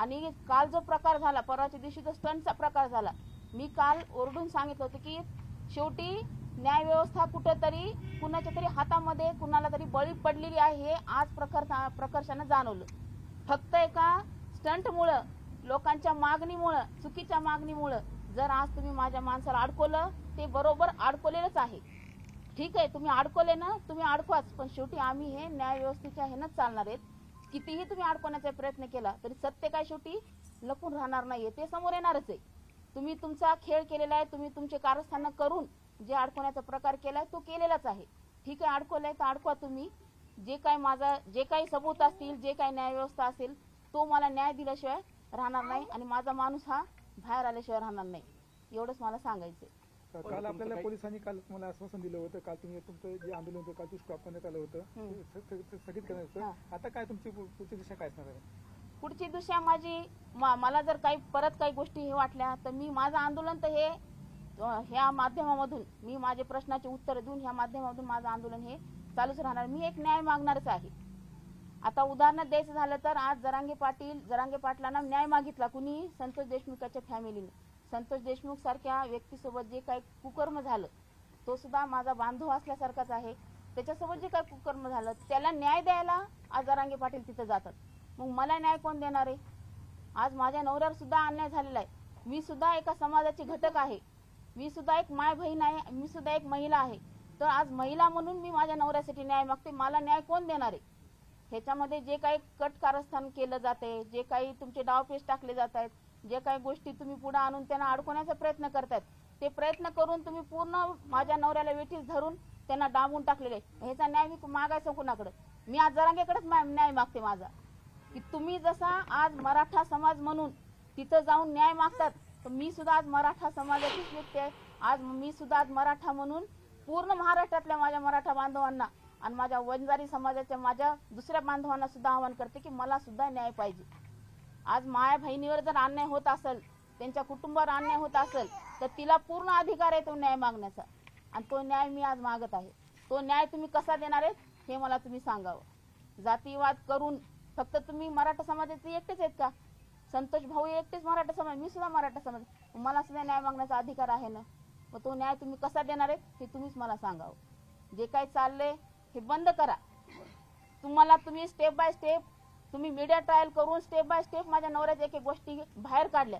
आणि काल जो प्रकार झाला, परवाच्या दिवशी जो स्टंटचा प्रकार झाला, मी काल ओरडून सांगितलं होतं की शेवटी न्याय व्यवस्था कुठेतरी कुणाच्या तरी हातामध्ये कुणाला तरी बळी पडलेली आहे, हे आज प्रकर्षानं जाणवलं. फक्त एका स्टंटमुळं, लोकांच्या मागणीमुळं, चुकीच्या मागणीमुळं जर आज तुम्ही माझ्या माणसाला अडकवलं, ते बरोबर अडकवलेलंच आहे. ठीक आहे, तुम्ही अडकवले ना, तुम्ही अडकवाच, पण शेवटी आम्ही हे न्याय व्यवस्थेच्या ह्यानंच चालणार आहेत. कितीही तुम्ही अडकवण्याचा प्रयत्न केला तरी सत्य काय शेवटी लपून राहणार नाहीये, ते समोर येणारच आहे. तुम्ही तुमचा खेळ केलेला आहे, तुम्ही तुमचे कारस्थान करून जे अडकवण्याचा प्रकार केलाय तो केलेलाच आहे. ठीक आहे, अडकवलाय तर अडकवा तुम्ही. जे काही सबूत असतील, जे काही न्याय व्यवस्था असेल, तो मला न्याय दिल्याशिवाय राहणार नाही आणि माझा माणूस हा बाहेर आल्याशिवाय राहणार नाही, एवढंच मला सांगायचंय. काल आपल्याला पोलिसांनी काल मला आश्वासन दिलं होतं, काल तुम्ही तुमचं जे आंदोलन होतं काल ते स्टॉप करण्यात आलं होतं, स्थगित करण्यात होतं. आता काय तुमची पुढची दिशा काय असणार आहे? पुढची दिशा माझी, मला जर काही परत काही गोष्टी हे वाटल्या तर मी माझं आंदोलन तर हे ह्या माध्यमामधून मी माझे प्रश्नाचे उत्तर देऊन ह्या माध्यमातून माझं आंदोलन हे चालूच राहणार. मी एक न्याय मागणारच आहे. आता उदाहरण द्यायचं झालं तर आज जरांगे पाटलांना न्याय मागितला कुणी? संतोष देशमुखाच्या फॅमिलीने. संतोष देशमुख सारख्या व्यक्तीसोबत जे काही कुकर्म झालं, तो सुद्धा माझा बांधव असल्यासारखाच आहे. त्याच्यासोबत जे काही कुकर्म झालं त्याला न्याय द्यायला आज जरांगे पाटील तिथं जातात. मग मला न्याय कोण देणार आहे? आज माझ्या नवऱ्यावर सुद्धा अन्याय झालेला आहे. मी सुद्धा एका समाजाची घटक आहे, मी सुद्धा एक माय बहीण आहे, मी सुद्धा एक महिला आहे. तर आज महिला म्हणून मी माझ्या नवऱ्यासाठी न्याय मागते. मला न्याय कोण देणार आहे? ह्याच्यामध्ये जे काही कट कारस्थान केलं जाते, जे काही तुमचे डावपेच टाकले जात आहेत, जे काही गोष्टी तुम्ही पुढे आणून त्यांना अडकवण्याचा प्रयत्न करतायत, ते प्रयत्न करून तुम्ही पूर्ण माझ्या नवऱ्याला वेठीस धरून त्यांना डांबून टाकलेले. ह्याचा न्याय मी मागायचं कुणाकडे? मी आज जरांगेकडेच न्याय मागते माझा, की तुम्ही जसा आज मराठा समाज म्हणून तिथं जाऊन न्याय मागतात, तर मी सुद्धा आज मराठा समाजाचीच व्यक्ती आहे. आज मी सुद्धा आज मराठा म्हणून पूर्ण महाराष्ट्रातल्या माझ्या मराठा बांधवांना आणि माझ्या वंजारी समाजाच्या माझ्या दुसऱ्या बांधवांना सुद्धा आवाहन करते की मला सुद्धा न्याय पाहिजे. आज माया बहिणीवर जर अन्याय होत असेल, त्यांच्या कुटुंबावर अन्याय होत असेल, तर तिला पूर्ण अधिकार आहे तो न्याय मागण्याचा, आणि तो न्याय मी आज मागत आहे. तो न्याय तुम्ही कसा देणार आहेत हे मला तुम्ही सांगावं. जातीवाद करून फक्त तुम्ही मराठा समाजाचे एकटेच आहेत का? संतोष भाऊ एकटेच मराठा समाज, मी सुद्धा मराठा समाज, मला सुद्धा न्याय मागण्याचा अधिकार आहे ना. मग तो न्याय तुम्ही कसा देणार आहेत हे तुम्हीच मला सांगावं. जे काही चाललंय हे बंद करा. तुम्ही स्टेप बाय स्टेप तुम्ही मीडिया ट्रायल करून स्टेप बाय स्टेप माझ्या नवऱ्याच्या एक गोष्टी बाहेर काढल्या.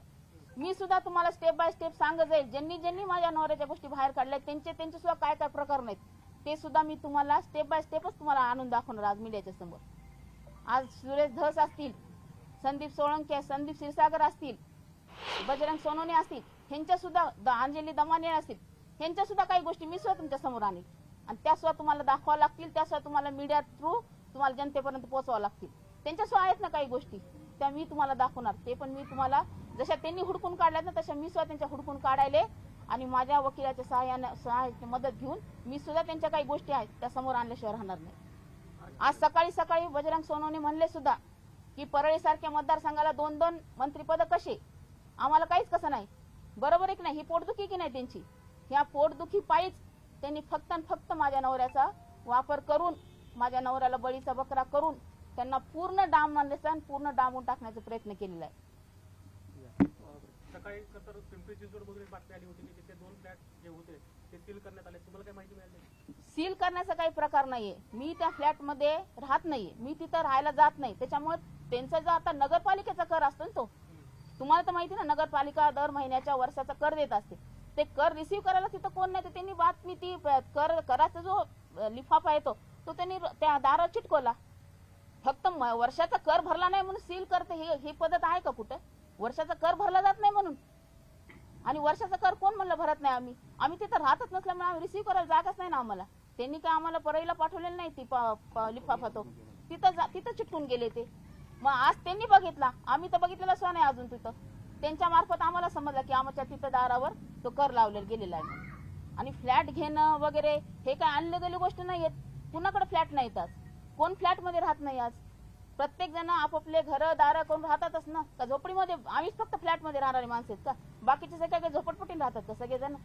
मी सुद्धा तुम्हाला स्टेप बाय स्टेप सांगत जाईल. ज्यांनी माझ्या नवऱ्याच्या गोष्टी बाहेर काढल्या त्यांचे सुद्धा काय काय प्रकार नाहीत ते सुद्धा मी तुम्हाला स्टेप बाय स्टेपच तुम्हाला आणून दाखवणार आज मीडियाच्या समोर. आज सुरेश धस असतील, संदीप सोळंके, संदीप क्षीरसागर असतील, बजरंग सोनवणे असतील, ह्यांच्या सुद्धा अंजली दमाने असतील, ह्यांच्या सुद्धा काही गोष्टी मी सुद्धा तुमच्या समोर आणीन आणि त्या सुद्धा तुम्हाला दाखवावं लागतील. त्या सुद्धा तुम्हाला मीडिया थ्रू तुम्हाला जनतेपर्यंत पोहोचवावं लागतील. त्यांच्या सुद्धा आहेत ना काही गोष्टी, त्या मी तुम्हाला दाखवणार. ते पण मी तुम्हाला जशा त्यांनी हुडकून काढल्यात ना तशा मी सुद्धा त्यांच्या हुडकून काढायले आणि माझ्या वकिलाच्या सहाय्याची मदत घेऊन मी सुद्धा त्यांच्या काही गोष्टी आहेत त्या समोर आणल्याशिवाय राहणार नाही. आज सकाळी बजरंग सोनवणे म्हणले सुद्धा की परळी सारख्या मतदारसंघाला 2-2 मंत्रिपद कसे? आम्हाला काहीच कसं नाही. बरोबर आहे की नाही? ही पोटदुखी की नाही त्यांची? ह्या पोटदुखी पायीच त्यांनी फक्त माझ्या नवऱ्याचा वापर करून, माझ्या नवऱ्याला बळीचा बकरा करून त्यांना पूर्ण डांबून टाकण्याचा प्रयत्न केलेला आहे. सकाळी तर पिंपरी चिंचवडमधून बातमी आली होती की तिथे 2 फ्लॅट जे होते ते सील करण्यात आले. तुम्हाला काय माहिती मिळाली? सील करण्याचा काही प्रकार नाहीये. मी त्या फ्लॅटमध्ये राहत नाहीये, मी तिथं राहायला जात नाही. त्याच्यामुळे त्यांचा जो आता नगरपालिकेचा कर असतो ना, तो तुम्हाला तर माहिती ना, नगरपालिका दर महिन्याच्या वर्षाचा कर देत असते. ते कर रिसीव्ह करायला तिथं कोण नाही. तर त्यांनी बातमी ती कराचा जो लिफाफा आहे तो त्यांनी त्या दारावर चिटकवला. फक्त वर्षाचा कर भरला नाही म्हणून सील करते ही पद्धत आहे का कुठं? वर्षाचा कर भरला जात नाही म्हणून, आणि वर्षाचा कर कोण म्हणलं भरत नाही? आम्ही तिथं राहतच नसल्यामुळे आम्ही रिसीव्ह करायला जागाच नाही ना आम्हाला. त्यांनी काय आम्हाला परळीला पाठवलेलं नाही ती लिफाफा, तो तिथं चिटकून गेले ते. मग आज त्यांनी बघितला, आम्ही तर बघितलेलं सुद्धा नाही अजून. तिथं त्यांच्या मार्फत आम्हाला समजलं की आमच्या तिथं दारावर तो कर लावलेला गेलेला आहे. आणि फ्लॅट घेणं वगैरे हे काय आणले गेली गोष्ट नाही आहेत. कुणाकडे फ्लॅट नाहीत आज? कोण फ्लॅटमध्ये राहत नाही आज? प्रत्येक जण आपापले घरं दारं करून राहतातच ना. का झोपडीमध्ये आम्हीच फक्त फ्लॅटमध्ये राहणारी माणसं आहेत का? बाकीचे सगळे झोपडपट्टीने राहतात का सगळेजण?